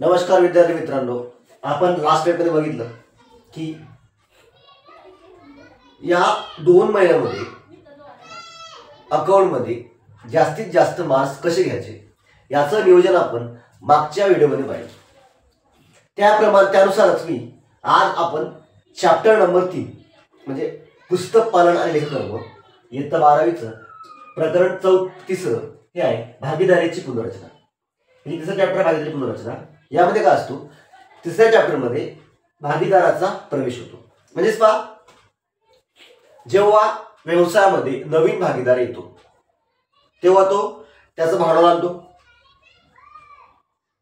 नमस्कार विद्यार्थी मित्रांनो, आपण लास्ट वेळमध्ये बघितलं की या 2 महिन्यामध्ये अकाउंटमध्ये जास्तीत जास्त मार्क्स कसे घ्यायचे याचं नियोजन आपण मागच्या व्हिडिओमध्ये पाहिलं. त्यानुसारच मी आज आपण चॅप्टर नंबर 3 म्हणजे पुस्तक पालन आणि लेखकर्म इयत्ता 12वीचं प्रकरण 34 हे आहे भागीदारीची पुनर्रचना. ही तिसरं चॅप्टर भागीदारी पुनर्रचना. यामध्ये काय असतो, तिसऱ्या चॅप्टरमध्ये भागीदाराचा प्रवेश होतो. म्हणजेच पहा, जेव्हा व्यवसायामध्ये नवीन भागीदार येतो तेव्हा तो त्याचं भांडवल आणतो,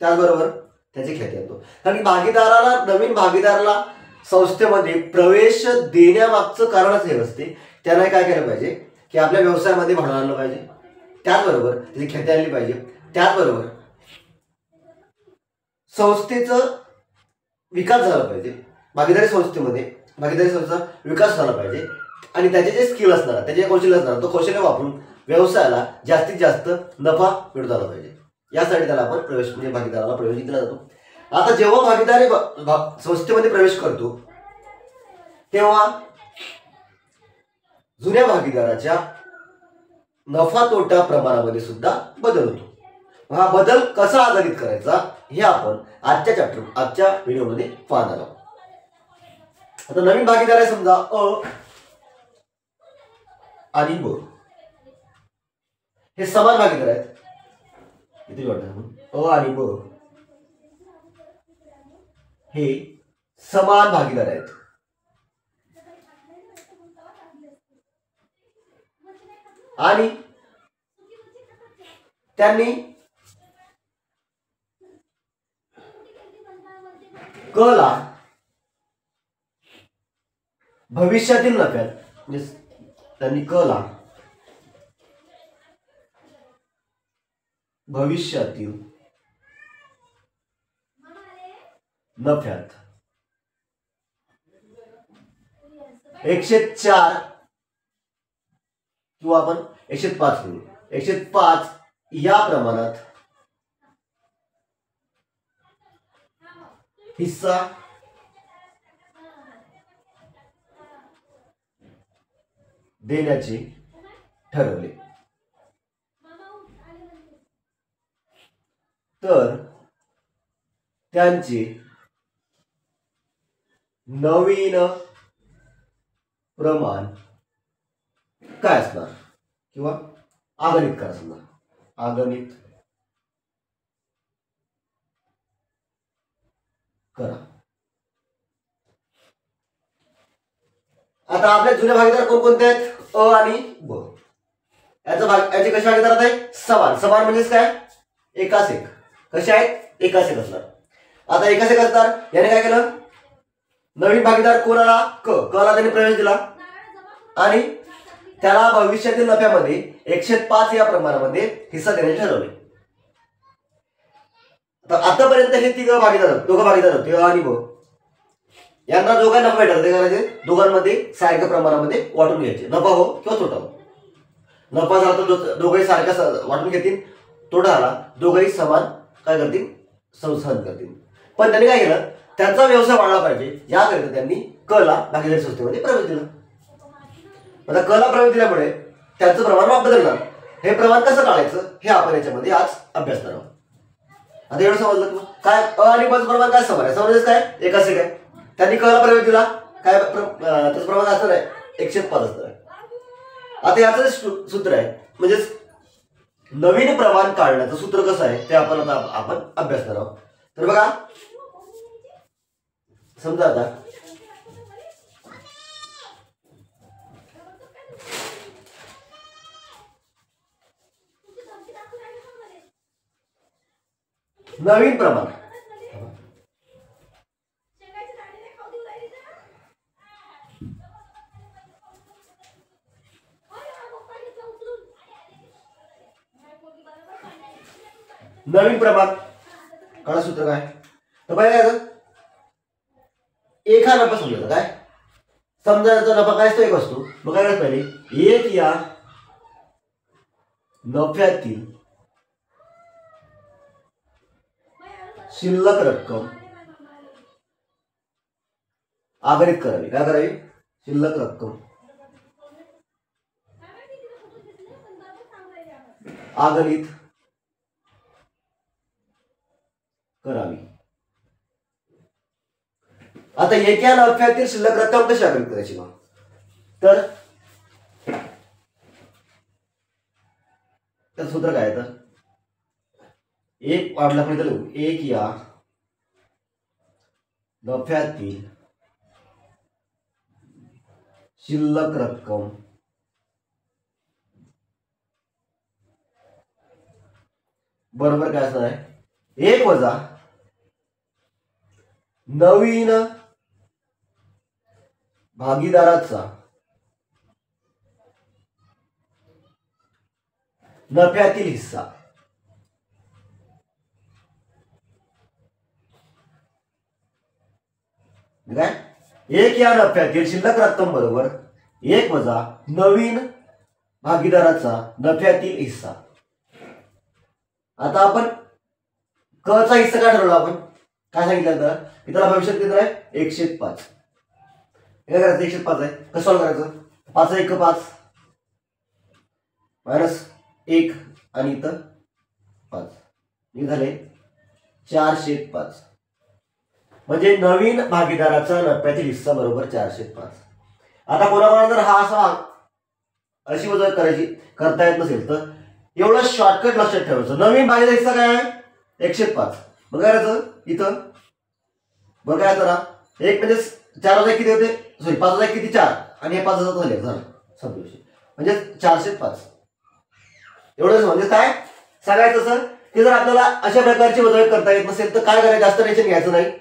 त्याचबरोबर त्याची ख्याती आणतो. कारण नवीन भागीदाराला संस्थेमध्ये प्रवेश देण्यामागचं कारणच हे असते, त्याने काय केलं पाहिजे की आपल्या व्यवसायामध्ये भांडवल आणलं पाहिजे, त्याचबरोबर त्याची ख्याती आणली पाहिजे, त्याचबरोबर संस्थेचा विकास झाला पाहिजे. भागीदारी संस्थेचा विकास झाला पाहिजे आणि त्याचे जे स्किल असणार, त्याचे कौशल्य असणार, तो कौशल्य वापरून व्यवसायाला जास्तीत जास्त नफा मिळवता आला पाहिजे. यासाठी त्याला आपण प्रवेश म्हणजे भागीदाराला प्रवेश दिला जातो. आता जेव्हा भागीदारी संस्थेमध्ये प्रवेश करतो तेव्हा जुन्या भागीदाराच्या नफा तोटा प्रमाणामध्ये सुद्धा बदल होतो. हा बदल कसा आधारित करायचा हे आपण आजच्या व्हिडिओमध्ये पाहणार आहोत. आता नवीन भागीदार आहे समजा अ आणि ब, हे समान भागीदार आहेत. किती वाटतं अ आणि ब हे समान भागीदार आहेत. आणि त्यांनी क ला भविष्यातील नफ्यात म्हणजे त्यांनी क ला भविष्यातील नफ्यात 104 किंवा आपण 105 करू, 105 या प्रमाणात हिस्सा देण्याचे ठरवले. तर त्यांचे नवीन प्रमाण काय असणार किंवा आगणित काय असणार, आगणित करा. आता आपल्या जुन्या भागीदार कोणकोणते आहेत, अ आणि ब. याचे कसे भागीदार आहे, समान म्हणजेच काय, एकाच एक. कसे आहेत, एकाच एक असणार. आता एकाच एक असणार. याने काय केलं, नवीन भागीदार कोणाला, क ला त्यांनी प्रवेश दिला आणि त्याला भविष्यातील नफ्यामध्ये 105 या प्रमाणामध्ये हिस्सा देण्याचे ठरवले. तर आतापर्यंत हे दोघं भागीदार होते अ आणि ब. यांना दोघांना नफा भेटला, ते करायचे दोघांमध्ये सारख्या प्रमाणामध्ये वाटून घ्यायचे, नफा हो किंवा तोटा हो. नफा झाला तर दोघंही सारख्या वाटून घेतील, तोटा झाला दोघंही समान काय करतील, सहन करतील. पण त्यांनी काय केलं, त्यांचा व्यवसाय वाढला पाहिजे याकरिता त्यांनी क ला भागीदारी संस्थेमध्ये प्रवेश दिला. आता क ला प्रवेश दिल्यामुळे त्यांचं प्रमाण बदलणार. हे प्रमाण कसं टाळायचं हे आपण याच्यामध्ये आज अभ्यासणार आहोत. आता एवढं समजलं काय, अ आणि ब प्रमाण काय समान आहे, समजेच काय, एकाच एक आहे. त्यांनी क ला प्रवेश दिला, काय त्याचं प्रमाण असणार आहे, 105 असणार आहे. आता याचं सूत्र आहे, म्हणजेच नवीन प्रमाण काढण्याचं सूत्र कसं आहे ते आपण अभ्यासणार आहोत. तर बघा, समजा आता नवीन प्रमाण काढा सूत्र काय, तर पाहिजे काय, एक हा नफा समजायचा. काय समजायचा, नफा काय असतो, एक असतो. मग काय करायचं, पहिले एक या नफ्यातील शिल्लक रक्कम आगणित करावी. काय करावी? शिल्लक रक्कम आगणित करावी. आता एका नफ्यातील शिल्लक रक्कम कशी आगणित करायची मग? तर सूत्र काय आहे? तर एक वाढला पण इथं एक या नफ्यातील शिल्लक रक्कम बरोबर काय असणार आहे? एक वजा नवीन भागीदाराचा नफ्यातील हिस्सा. काय? एक या नफ्यातील शिल्लक रक्कम बरोबर एक वजा नवीन भागीदाराचा नफ्यातील हिस्सा. आता आपण क चा हिस्सा काय ठरवला? आपण काय सांगितलं? तर इथं भविष्यात केंद्र आहे 105. काय करायचं? 105 आहे. कसं सॉल्व्ह करायचं? 5 1 5 मायनस 1 आणि इथं 5 हे झाले 405. म्हणजे नवीन भागीदाराचा नफ्यातील हिस्सा बरोबर 405. आता कोणाकोणा जर हा असा अशी वजा करता येत नसेल तर एवढं शॉर्टकट लक्षात ठेवायचं. नवीन भागीदार हिस्सा काय आहे? 105. मग काय करायचं? इथं बरं काय करा, एक म्हणजे 4 किती होते? सॉरी 5 किती? 4 आणि हे 5 झाले. झालं संपलं. म्हणजे 405. एवढंच. म्हणजे काय सांगायचं सर की जर आपल्याला अशा प्रकारची वजावट करता येत नसेल तर काय करायचं? जास्त टेन्शन घ्यायचं नाही.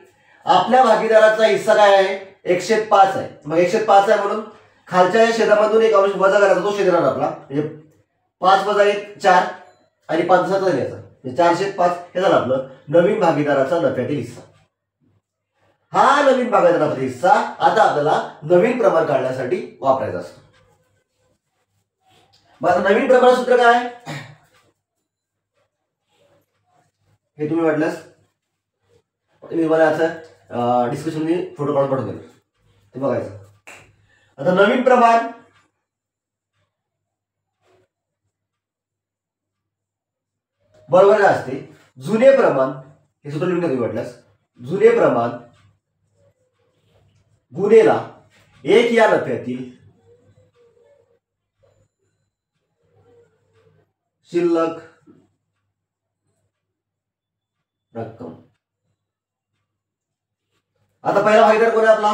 आपल्या भागीदाराचा हिस्सा काय आहे? 105 आहे. मग 105 आहे म्हणून खालच्या छेदामधून एक अंश वजा करायचा, तो छेद येणार आपला. म्हणजे 5 वजा 1 4 आणि 5 7 घ्यायचा. म्हणजे 405 हे झालं आपलं नवीन भागीदाराचा नफ्यातील हिस्सा. हा नवीन भागीदाराचा हिस्सा आता आपल्याला नवीन प्रमाण काढण्यासाठी वापरायचा असतो. मग आता नवीन प्रमाण सूत्र काय? हे तुम्ही वाटल्यास मी मला असं डिस्कशन मी फोटो काढून पाठवून देईल, ते बघायचं. आता नवीन प्रमाण बरोबर काय असते? जुने प्रमाण. हे सूत्र लिहून तुम्ही वाटल्यास जुने प्रमाण गुणेला एक या नफ्यातील शिल्लक रक्कम. आता पहिला भागीदार कोण आहे आपला?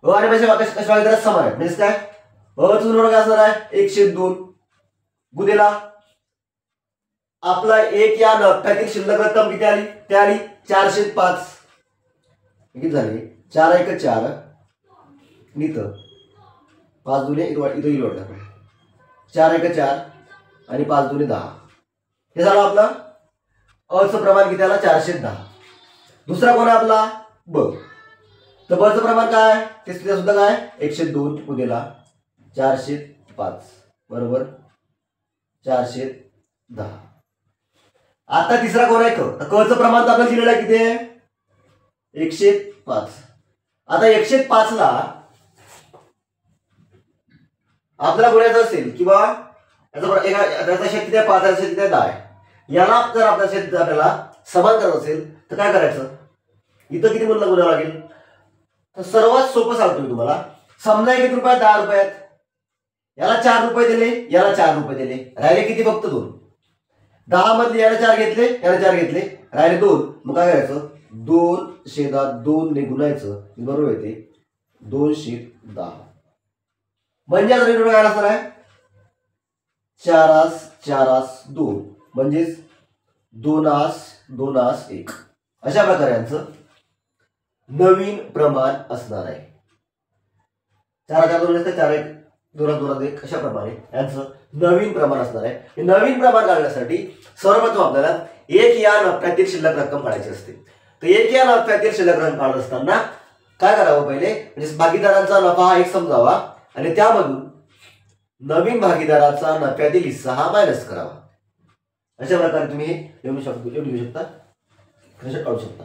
आणि कशा भागीदारात समान आहे. म्हणजे काय? काय असणार आहे? 102 गुणेला आपला एक या नफ्यातील शिल्लक रक्कम किती आली? ते आली 405. किती झाले? 4 1 4 इथं 5 दुने इथं येईल वाटलं. 4 1 4 आणि 5 दुने 10. हे झालं आपलं अचं प्रमाण किती आला? 410. दुसरा कोण आहे आपला? ब. तर बचं प्रमाण काय? ते सुद्धा काय? 102 गुणेला 405 बरोबर 410. आता तिसरा कोण आहे? क. क चं प्रमाण तर आपल्याला दिलेलं आहे किती आहे? 105. आता 105 ला आपल्याला गुणायचं असेल किंवा याचा शेत किती आहे? 5 शेत किती आहे? 10 आहे. याला जर आपल्या शेत आपल्याला समान करायचं असेल तर काय करायचं? इथं किती म्हणलं गुणावं लागेल? तर सर्वात सोपं सांगतो मी तुम्हाला. समजा किती रुपयात? 10 रुपयात. याला 4 रुपये दिले, याला 4 रुपये दिले, राहिले किती? फक्त 2. 10 मधले याला 4 घेतले, याला 4 घेतले, राहिले 2. मग काय करायचं? 2/2 ने गुणायचं. बरोबर येते 2/10. म्हणजे आता रेट काय असणार आहे? 4/2 म्हणजेच 2/1. अशा प्रकारे यांचं नवीन प्रमाण असणार आहे. 4/4 4 1 2/2 1 अशा प्रमाणे यांचं नवीन प्रमाण असणार आहे. हे नवीन प्रमाण काढण्यासाठी सर्वप्रथम आपल्याला एक या नफ्यातील शिल्लक रक्कम काढायची असते. तर एक या नफ्यातील शिल्लक रक्कम काढत असताना काय करावं? पहिले म्हणजे भागीदारांचा नफा हा एक समजावा आणि त्यामधून नवीन भागीदाराचा नफ्यातील हिस्सा हा मायनस करावा. अशा प्रकारे तुम्ही लिहू शकता, स्क्रीनशॉट काढू शकता.